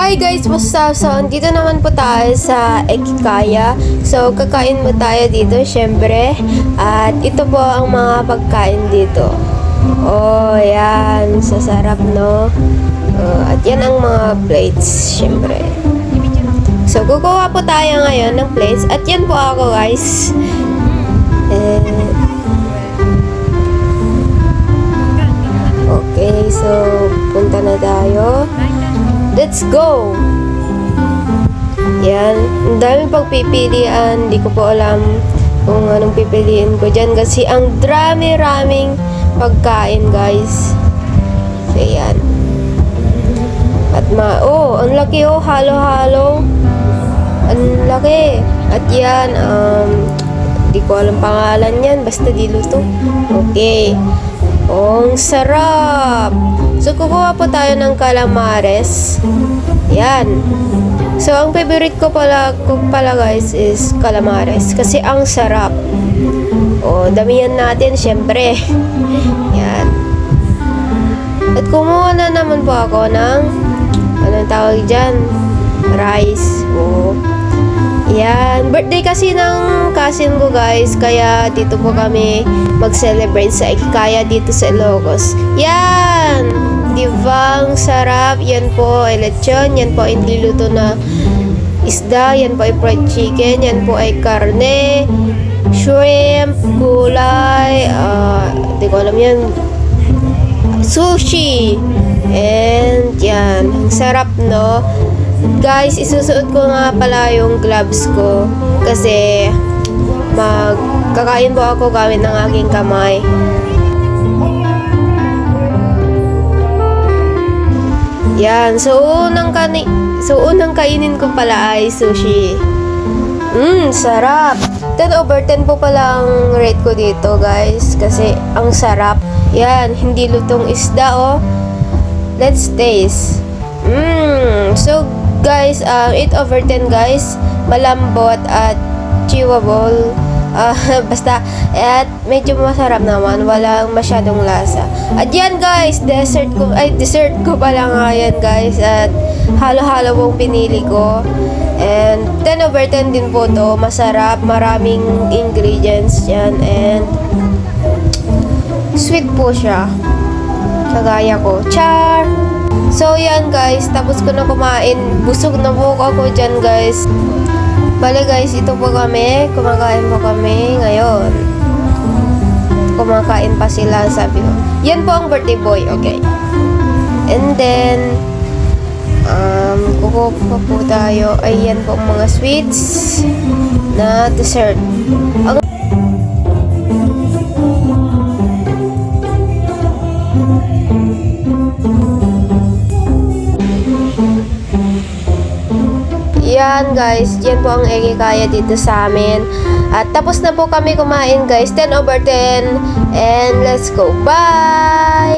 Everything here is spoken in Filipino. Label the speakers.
Speaker 1: Hi guys, what's up? So, andito naman po tayo sa Ekikaya. So, kakain mo tayo dito, syempre. At ito po ang mga pagkain dito. Oh, yan. Sasarap, no? At yan ang mga plates, syempre. So, kukuha po tayo ngayon ng plates. At yan po ako, guys. Okay, so, punta na tayo. Let's go! Yan. Ang daming pagpipilian. Hindi ko po alam kung anong pipiliin ko dyan. Kasi ang dami-raming pagkain, guys. So, yan. At ang laki oh. Halo-halo. Ang laki. At yan, hindi ko alam pangalan yan. Basta diluto. Okay. Ang sarap! So, kukuha po tayo ng calamares. Yan. So, ang favorite ko pala guys is calamares. Kasi ang sarap. Damihan natin, syempre. Yan. At kumuha na naman po ako ng anong tawag dyan? Rice. Yan. Birthday kasi ng cousin ko, guys. Kaya dito po kami mag-celebrate sa Ekikaya dito sa Ilocos. Yan! Divang sarap. Yan po ay lechon. Yan po ay niluto na isda. Yan po ay fried chicken. Yan po ay karne, shrimp, gulay. Hindi ko alam yan. Sushi. And yan. Ang sarap, no? Guys, isusuot ko nga pala yung gloves ko kasi magkakain po ako gamit ng aking kamay. Yan. So, unang kainin ko pala ay sushi. Sarap. 10/10 po pala ang rate ko dito, guys. Kasi ang sarap. Yan. Hindi lutong isda, oh. Let's taste. So, guys, 8/10, guys. Malambot at chewable. Basta, at medyo masarap naman. Walang masyadong lasa. At yan, guys, dessert ko pala nga yan, guys. At halo-halo pong pinili ko. And 10/10 din po to. Masarap. Maraming ingredients yan. And sweet po siya. Kagaya ko. Char! So, yan, guys. Tapos ko na kumain. Busog na po ako dyan, guys. Bale, guys, ito po kami. Kumakain po kami ngayon. Kumakain pa sila, sabi ko. Yan po ang birthday boy, okay. And then, kukuha po tayo. Ayan po ang mga sweets na dessert. Yan, guys, yan po ang Ekikaya dito sa amin. At tapos na po kami kumain, guys. 10/10. And let's go. Bye!